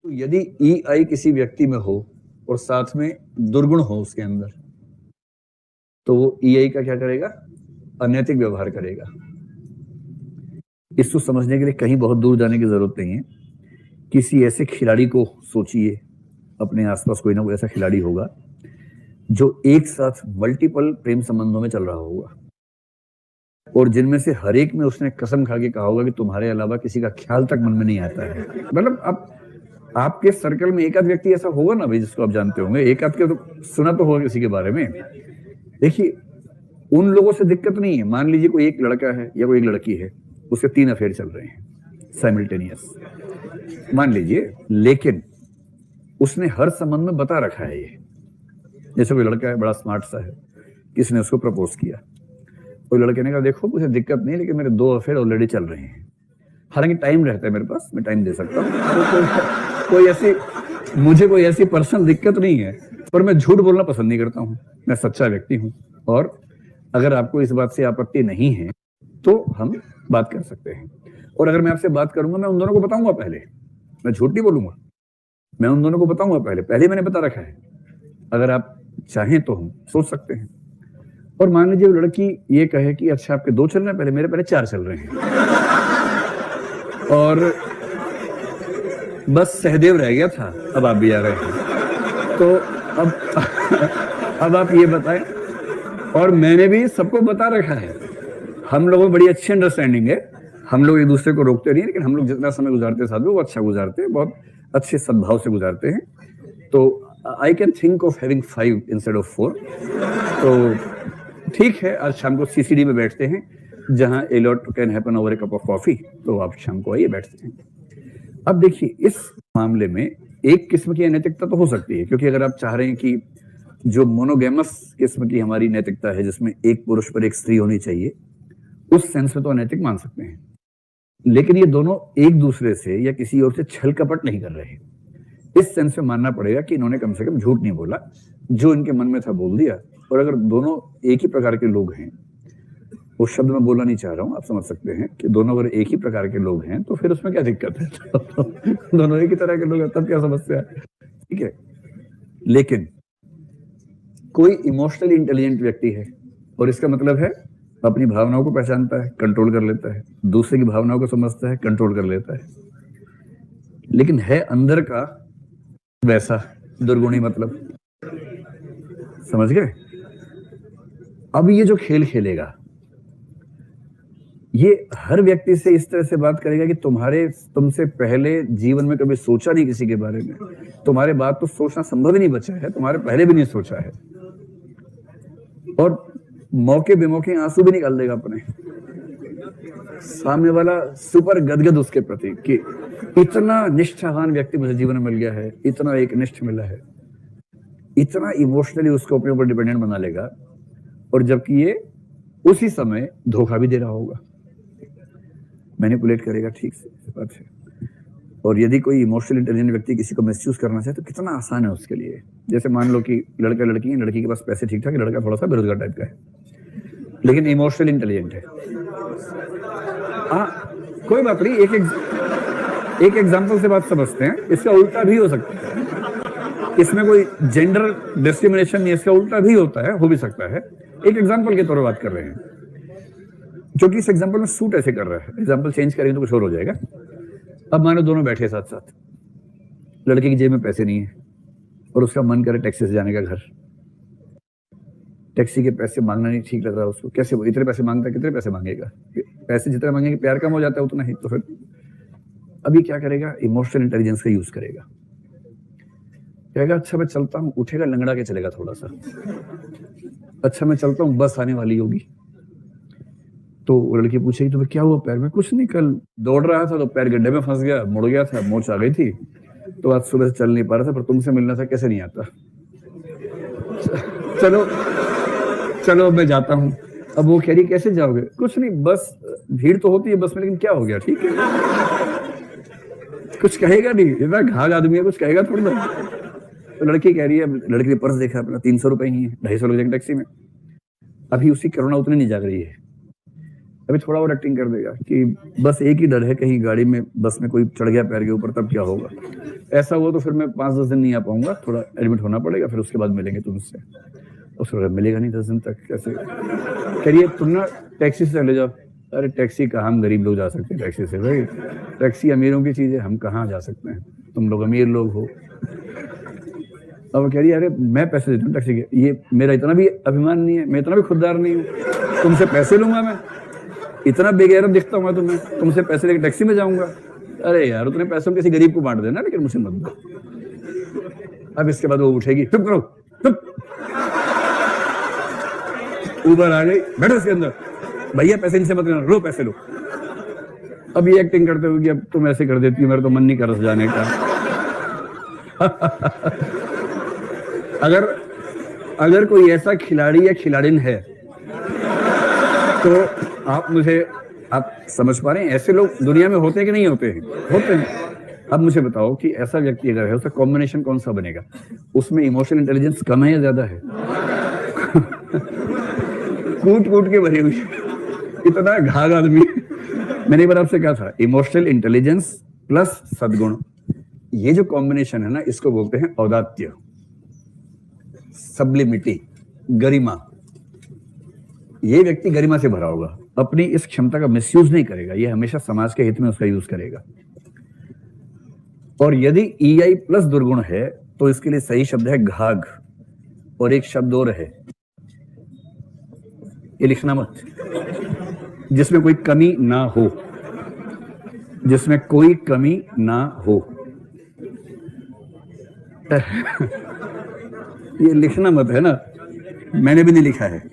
तो यदि EI किसी व्यक्ति में हो और साथ में दुर्गुण हो उसके अंदर, तो वो EI का क्या करेगा? अनैतिक व्यवहार करेगा। इसको समझने के लिए कहीं बहुत दूर जाने की जरूरत नहीं है। किसी ऐसे खिलाड़ी को सोचिए, अपने आसपास कोई ना कोई ऐसा खिलाड़ी होगा जो एक साथ मल्टीपल प्रेम संबंधों में चल रहा होगा, और जिनमें से हर एक में उसने कसम खा के कहा होगा कि तुम्हारे अलावा किसी का ख्याल तक मन में नहीं आता है। मतलब अब आपके सर्कल में एक आध व्यक्ति ऐसा होगा ना भाई, जिसको आप जानते होंगे, एक आध के तो सुना तो होगा किसी के बारे में। देखिए, उन लोगों से दिक्कत नहीं है। मान लीजिए कोई एक लड़का है या कोई एक लड़की है, उसके 3 अफेयर चल रहे हैं साइमल्टेनियस, मान लीजिए, लेकिन उसने हर संबंध में बता रखा है ये। जैसे कोई लड़का है, बड़ा स्मार्ट सा है, किसी ने उसको प्रपोज किया, कोई लड़के ने कहा देखो मुझे दिक्कत नहीं, लेकिन मेरे 2 अफेयर ऑलरेडी चल रहे हैं, हालांकि टाइम रहता है मेरे पास, मैं टाइम दे सकता हूँ, तो मुझे कोई ऐसी पर्सनल दिक्कत नहीं है, पर मैं झूठ बोलना पसंद नहीं करता हूँ, मैं सच्चा व्यक्ति हूँ, और अगर आपको इस बात से आपत्ति नहीं है तो हम बात कर सकते हैं। और अगर मैं आपसे बात करूंगा, मैं उन दोनों को बताऊंगा पहले, मैं झूठ नहीं बोलूंगा, मैं उन दोनों को बताऊंगा पहले मैंने बता रखा है। अगर आप चाहें तो हम सोच सकते हैं। और मान लीजिए वो लड़की ये कहे कि अच्छा आपके 2 चल रहे हैं, पहले मेरे पहले 4 चल रहे हैं, और बस सहदेव रह गया था, अब आप भी आ रहे हैं, तो अब आप ये बताएं। और मैंने भी सबको बता रखा है, हम लोगों में बड़ी अच्छी अंडरस्टैंडिंग है, हम लोग एक दूसरे को रोकते नहीं, लेकिन हम लोग जितना समय गुजारते हैं साथ में वो अच्छा गुजारते हैं, बहुत अच्छे सद्भाव से गुजारते हैं। तो I can think of having 5 instead of 4। तो ठीक है, आज शाम को CCD में बैठते हैं, जहां a lot can happen over A cup of coffee, तो आप शाम को आइए, बैठते हैं। अब देखिए, इस मामले में एक किस्म की अनैतिकता तो हो सकती है, क्योंकि अगर आप चाह रहे हैं कि जो मोनोगेमस किस्म की हमारी नैतिकता है, जिसमें एक पुरुष पर एक स्त्री होनी चाहिए, उस सेंस में तो अनैतिक मान सकते हैं, लेकिन ये दोनों एक दूसरे से या किसी और से छल कपट नहीं कर रहे। इस सेंस में मानना पड़ेगा कि इन्होंने कम से कम झूठ नहीं बोला, जो इनके मन में था बोल दिया। और अगर दोनों एक ही प्रकार के लोग हैं, वो शब्द मैं बोलना नहीं चाह रहा हूं, आप समझ सकते हैं कि दोनों अगर एक ही प्रकार के लोग हैं तो फिर उसमें क्या दिक्कत है? दोनों एक ही तरह के लोग हैं, तब क्या समस्या है? ठीक है, लेकिन कोई इमोशनली इंटेलिजेंट व्यक्ति है, और इसका मतलब है अपनी भावनाओं को पहचानता है, कंट्रोल कर लेता है, दूसरे की भावनाओं को समझता है, कंट्रोल कर लेता है, लेकिन है अंदर का वैसा दुर्गुणी, मतलब समझ गए? अब ये जो खेल खेलेगा, ये हर व्यक्ति से इस तरह से बात करेगा कि तुमसे पहले जीवन में कभी सोचा नहीं किसी के बारे में, तुम्हारे बाद तो सोचना संभव ही नहीं बचा है, तुम्हारे पहले भी नहीं सोचा है, और मौके बेमौके आंसू भी निकाल देगा अपने। सामने वाला सुपर गदगद उसके प्रति कि इतना निष्ठावान व्यक्ति मुझे जीवन में मिल गया है, इतना एक निष्ठ मिला है, इतना इमोशनली उसको अपने ऊपर डिपेंडेंट बना लेगा, और जबकि ये उसी समय धोखा भी दे रहा होगा, मैनिपुलेट करेगा, ठीक से बात है। और यदि कोई इमोशनल इंटेलिजेंट व्यक्ति किसी को मिसयूज करना चाहे तो कितना आसान है उसके लिए। जैसे मान लो कि लड़का लड़की है, लड़की के पास पैसे ठीक ठाक है, लड़का थोड़ा सा बेरोजगार टाइप का है, लेकिन इमोशनल इंटेलिजेंट है। कोई बात नहीं, एक एग्जाम्पल से बात समझते हैं, इसका उल्टा भी हो सकता है, इसमें कोई जेंडर डिस्क्रिमिनेशन नहीं, इसका उल्टा भी होता है, हो भी सकता है। एक एग्जाम्पल के तौर पर बात कर रहे हैं, जो कि इस एग्जाम्पल में सूट ऐसे कर रहा है, एग्जाम्पल चेंज करेंगे तो कुछ और हो जाएगा। अब मानो दोनों बैठे साथ साथ, लड़के की जेब में पैसे नहीं है और उसका मन करे टैक्सी से जाने का घर, टैक्सी के पैसे मांगना नहीं ठीक लग रहा उसको, कैसे वो इतने पैसे मांगता है, कितने पैसे मांगेगा? पैसे जितना मांगेंगे प्यार कम हो जाता है उतना ही, तो फिर अभी क्या करेगा? इमोशनल इंटेलिजेंस का यूज करेगा, कहेगा अच्छा मैं चलता हूँ, उठेगा लंगड़ा के चलेगा थोड़ा सा, अच्छा मैं चलता हूँ, बस आने वाली होगी, तो लड़की पूछेगी तो क्या हुआ पैर में? कुछ नहीं, कल दौड़ रहा था तो पैर गड्ढे में फंस गया, मुड़ गया था, मोच आ गई थी, तो आज सुबह से चल नहीं पा रहा था, पर तुमसे मिलना था, कैसे नहीं आता? चलो चलो मैं जाता हूँ। अब वो कह रही कैसे जाओगे? कुछ नहीं, बस भीड़ तो होती है बस में, लेकिन क्या हो गया, ठीक है। कुछ कहेगा नहीं, इतना घाघ आदमी है, कुछ कहेगा थोड़ी ना। तो लड़की कह रही है, लड़की ने पर्स देखा अपना, 300 रुपए ही है, 250 लोग टैक्सी में, अभी उसकी करुणा उतनी नहीं जाग रही है, अभी थोड़ा और एक्टिंग कर देगा कि बस एक ही डर है, कहीं गाड़ी में बस में कोई चढ़ गया पैर के ऊपर, तब क्या होगा। ऐसा हुआ तो फिर मैं 5-10 दिन नहीं आ पाऊंगा, थोड़ा एडमिट होना पड़ेगा, फिर उसके बाद मिलेंगे तुमसे। उसको मिलेगा नहीं 10 दिन तक, कैसे। करिए तुम ना टैक्सी से चले जाओ। अरे टैक्सी कहाँ, हम गरीब लोग जा सकते हैं टैक्सी से भाई, टैक्सी अमीरों की चीज है, हम कहाँ जा सकते हैं, तुम लोग अमीर लोग हो। अब वो कह रही है अरे मैं पैसे देता हूँ टैक्सी के, ये मेरा इतना भी अभिमान नहीं है, मैं इतना भी खुददार नहीं हूँ, तुमसे पैसे लूंगा मैं, इतना बेगैरत दिखता हूँ मैं तुम्हें, तुमसे पैसे लेकर टैक्सी में जाऊंगा। अरे यार उतने पैसे किसी गरीब को बांट देना, लेकिन मुझे मत दो। अब इसके बाद वो उठेगी, चुप करो चुप। ऊबर आ गई, बैठो इसके अंदर, भैया पैसे इनसे मत लेना, लो पैसे लो। अब ये एक्टिंग करते हुए कि अब तुम ऐसे कर देती हो, मेरा तो मन नहीं कर रहा जाने का। अगर कोई ऐसा खिलाड़ी या खिलाड़िन है तो आप समझ पा रहे हैं, ऐसे लोग दुनिया में होते हैं कि नहीं होते हैं? होते हैं। अब मुझे बताओ कि ऐसा व्यक्ति अगर है, उसका कॉम्बिनेशन कौन सा बनेगा? उसमें इमोशनल इंटेलिजेंस कम है या ज्यादा है? कूट कूट के भरी हुई, इतना घाघ आदमी। मैंने एक बार आपसे कहा था, इमोशनल इंटेलिजेंस प्लस सद्गुण, ये जो कॉम्बिनेशन है ना, इसको बोलते हैं औदात्य, सब्लिमिटी, गरिमा। ये व्यक्ति गरिमा से भरा होगा, अपनी इस क्षमता का मिसयूज नहीं करेगा, ये हमेशा समाज के हित में उसका यूज करेगा। और यदि EI प्लस दुर्गुण है तो इसके लिए सही शब्द है घाघ, और एक शब्द और है, ये लिखना मत, जिसमें कोई कमी ना हो, जिसमें कोई कमी ना हो। ये लिखना मत है ना, मैंने भी नहीं लिखा है।